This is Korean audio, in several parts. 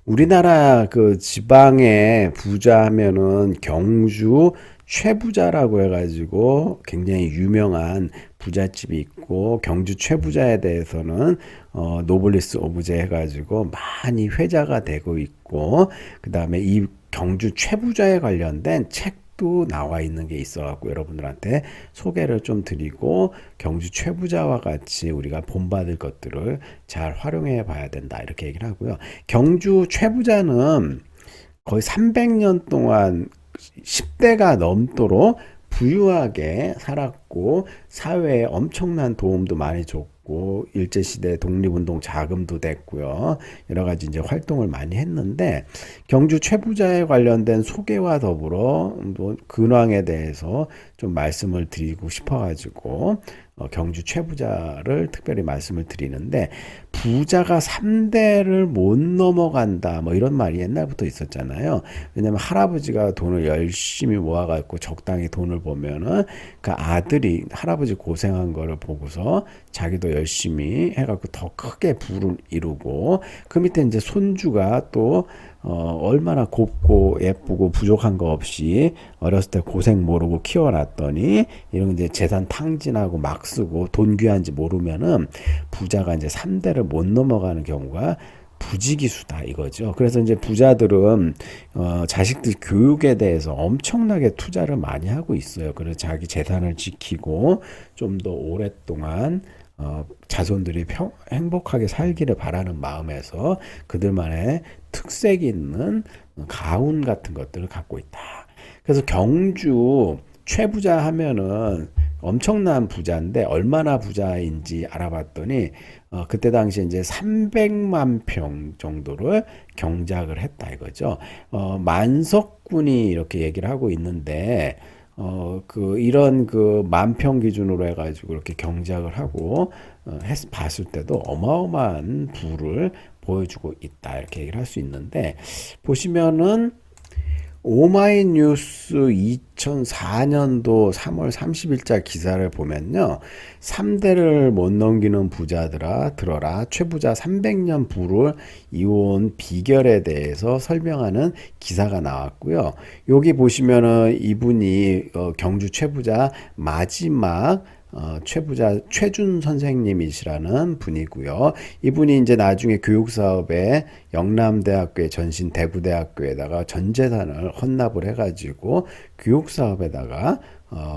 우리나라 그 지방의 부자 하면은 경주 최부자라고 해가지고 굉장히 유명한 부잣집이 있고, 경주 최부자에 대해서는 노블리스 오브제 해가지고 많이 회자가 되고 있고, 그 다음에 이 경주 최부자에 관련된 책도 나와 있는 게 있어갖고 여러분들한테 소개를 좀 드리고, 경주 최부자와 같이 우리가 본받을 것들을 잘 활용해 봐야 된다, 이렇게 얘기를 하고요. 경주 최부자는 거의 300년 동안 10대가 넘도록 부유하게 살았고, 사회에 엄청난 도움도 많이 줬고, 일제시대 독립운동 자금도 됐고요. 여러 가지 이제 활동을 많이 했는데, 경주 최부자에 관련된 소개와 더불어 뭐 근황에 대해서 좀 말씀을 드리고 싶어가지고, 경주 최부자를 특별히 말씀을 드리는데, 부자가 3대를 못 넘어간다, 뭐 이런 말이 옛날부터 있었잖아요. 왜냐면 할아버지가 돈을 열심히 모아갖고 적당히 돈을 보면은 그 아들이 할아버지 고생한 거를 보고서 자기도 열심히 해갖고 더 크게 부를 이루고, 그 밑에 이제 손주가 또 얼마나 곱고 예쁘고 부족한 거 없이 어렸을 때 고생 모르고 키워놨더니 이런 이제 재산 탕진하고 막 쓰고 돈 귀한지 모르면은 부자가 이제 3대를 못 넘어가는 경우가 부지기수다, 이거죠. 그래서 이제 부자들은 자식들 교육에 대해서 엄청나게 투자를 많이 하고 있어요. 그래서 자기 재산을 지키고 좀 더 오랫동안 자손들이 행복하게 살기를 바라는 마음에서 그들만의 특색 있는 가훈 같은 것들을 갖고 있다. 그래서 경주 최부자 하면은 엄청난 부자인데, 얼마나 부자인지 알아봤더니 그때 당시에 이제 300만 평 정도를 경작을 했다, 이거죠. 만석군이 이렇게 얘기를 하고 있는데, 이런 그 만평 기준으로 해가지고 이렇게 경작을 하고, 봤을 때도 어마어마한 부를 보여주고 있다, 이렇게 얘기를 할 수 있는데, 보시면은 오마이뉴스 2004년도 3월 30일자 기사를 보면요. 3대를 못 넘기는 부자들아 들어라. 최부자 300년 부를 이어온 비결에 대해서 설명하는 기사가 나왔고요. 여기 보시면은 이분이 경주 최부자 마지막 최부자 최준 선생님이시라는 분이고요. 이분이 이제 나중에 교육사업에 영남대학교에 전신 대구대학교에다가 전 재산을 헌납을 해가지고 교육사업에다가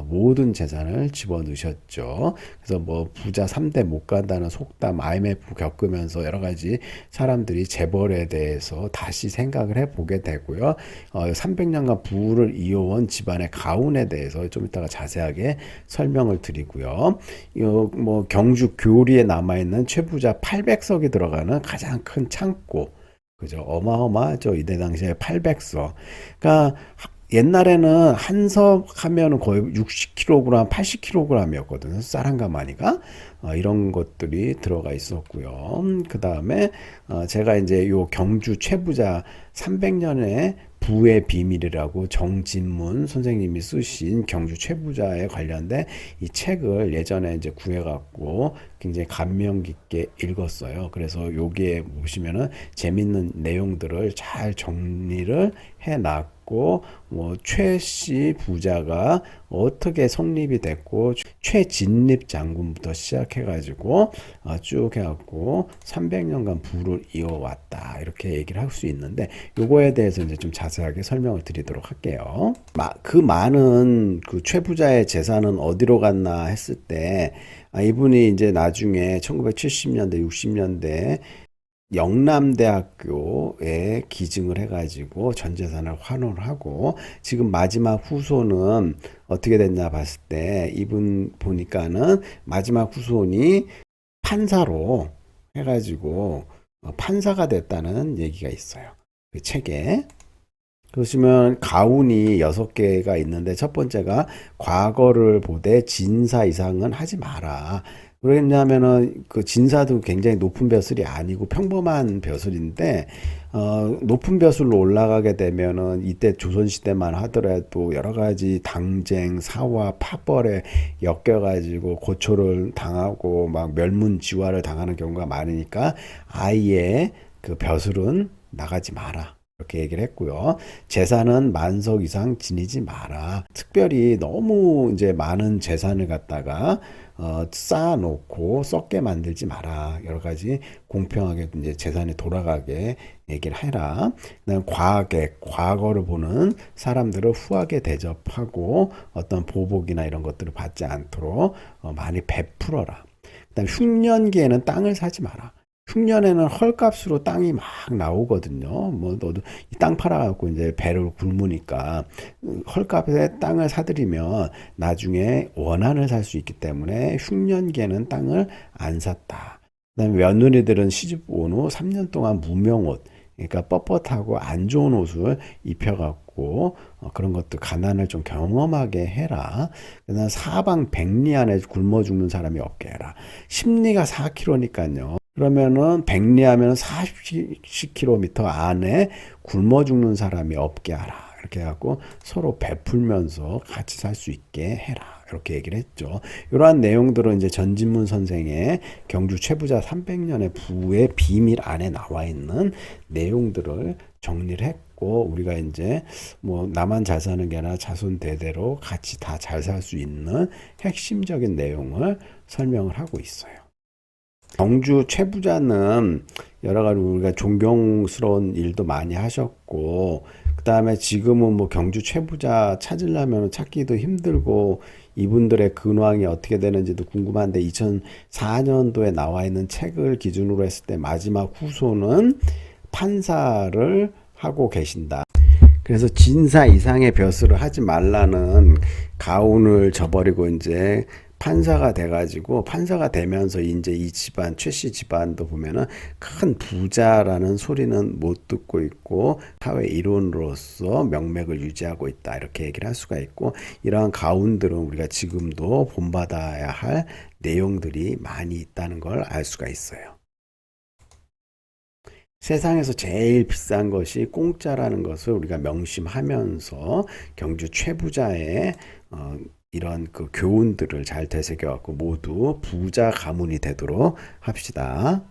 모든 재산을 집어넣으셨죠. 그래서 뭐 부자 3대 못 간다는 속담, IMF 겪으면서 여러 가지 사람들이 재벌에 대해서 다시 생각을 해보게 되고요. 300년간 부를 이어온 집안의 가훈에 대해서 좀 이따가 자세하게 설명을 드리고요. 뭐 경주 교리에 남아있는 최부자 800석이 들어가는 가장 큰 창고, 그죠? 어마어마하죠. 이때 당시에 800석. 그러니까 옛날에는 한 석 하면은 거의 60kg, 80kg이었거든요. 쌀 한 가마니가. 이런 것들이 들어가 있었고요. 그 다음에 제가 이제 요 경주 최부자 300년의 부의 비밀이라고 정진문 선생님이 쓰신 경주 최부자에 관련된 이 책을 예전에 이제 구해갖고 굉장히 감명 깊게 읽었어요. 그래서 여기에 보시면은 재밌는 내용들을 잘 정리를 해놨고, 뭐 최씨 부자가 어떻게 성립이 됐고, 최진립 장군부터 시작해가지고 쭉 해갖고 300년간 부를 이어왔다, 이렇게 얘기를 할 수 있는데, 요거에 대해서 이제 좀 자세하게 설명을 드리도록 할게요. 그 많은 그 최부자의 재산은 어디로 갔나 했을 때, 이분이 이제 나중에 1970년대, 60년대 영남대학교에 기증을 해가지고 전 재산을 환원을 하고, 지금 마지막 후손은 어떻게 됐나 봤을 때, 이분 보니까는 마지막 후손이 판사로 해가지고 판사가 됐다는 얘기가 있어요. 그 책에. 그러시면 가훈이 6개가 있는데, 첫 번째가 과거를 보되 진사 이상은 하지 마라. 왜냐하면은 그 진사도 굉장히 높은 벼슬이 아니고 평범한 벼슬인데, 높은 벼슬로 올라가게 되면은 이때 조선시대만 하더라도 여러 가지 당쟁, 사화, 파벌에 엮여가지고 고초를 당하고 막 멸문지화를 당하는 경우가 많으니까, 아예 그 벼슬은 나가지 마라. 이렇게 얘기를 했고요. 재산은 만석 이상 지니지 마라. 특별히 너무 이제 많은 재산을 갖다가 쌓아놓고 썩게 만들지 마라. 여러 가지 공평하게 이제 재산이 돌아가게 얘기를 해라. 그다음 과거를 보는 사람들을 후하게 대접하고 어떤 보복이나 이런 것들을 받지 않도록 많이 베풀어라. 그다음 흉년기에는 땅을 사지 마라. 흉년에는 헐값으로 땅이 막 나오거든요. 뭐 너도 이 땅 팔아갖고 이제 배를 굶으니까 헐값에 땅을 사들이면 나중에 원한을 살 수 있기 때문에 흉년기에는 땅을 안 샀다. 그다음에 며느리들은 시집 온 후 3년 동안 무명옷, 그러니까 뻣뻣하고 안 좋은 옷을 입혀갖고 그런 것도 가난을 좀 경험하게 해라. 그다음 사방 백리 안에 굶어 죽는 사람이 없게 해라. 심리가 4km니까요. 그러면은 백리하면 40km 안에 굶어 죽는 사람이 없게 하라. 이렇게 해갖고 서로 베풀면서 같이 살 수 있게 해라. 이렇게 얘기를 했죠. 이러한 내용들은 이제 전진문 선생의 경주 최부자 300년의 부의 비밀 안에 나와 있는 내용들을 정리를 했고, 우리가 이제 뭐 나만 잘 사는 게 아니라 자손 대대로 같이 다 잘 살 수 있는 핵심적인 내용을 설명을 하고 있어요. 경주 최부자는 여러 가지 우리가 존경스러운 일도 많이 하셨고, 그 다음에 지금은 뭐 경주 최부자 찾으려면 찾기도 힘들고, 이분들의 근황이 어떻게 되는지도 궁금한데, 2004년도에 나와 있는 책을 기준으로 했을 때 마지막 후손은 판사를 하고 계신다. 그래서 진사 이상의 벼슬을 하지 말라는 가훈을 저버리고 이제 판사가 돼가지고, 판사가 되면서 이제 이 집안, 최씨 집안도 보면은 큰 부자라는 소리는 못 듣고 있고, 사회 일원으로서 명맥을 유지하고 있다. 이렇게 얘기를 할 수가 있고, 이러한 가훈들은 우리가 지금도 본받아야 할 내용들이 많이 있다는 걸 알 수가 있어요. 세상에서 제일 비싼 것이 공짜라는 것을 우리가 명심하면서 경주 최부자의 이런 그 교훈들을 잘 되새겨 갖고 모두 부자 가문이 되도록 합시다.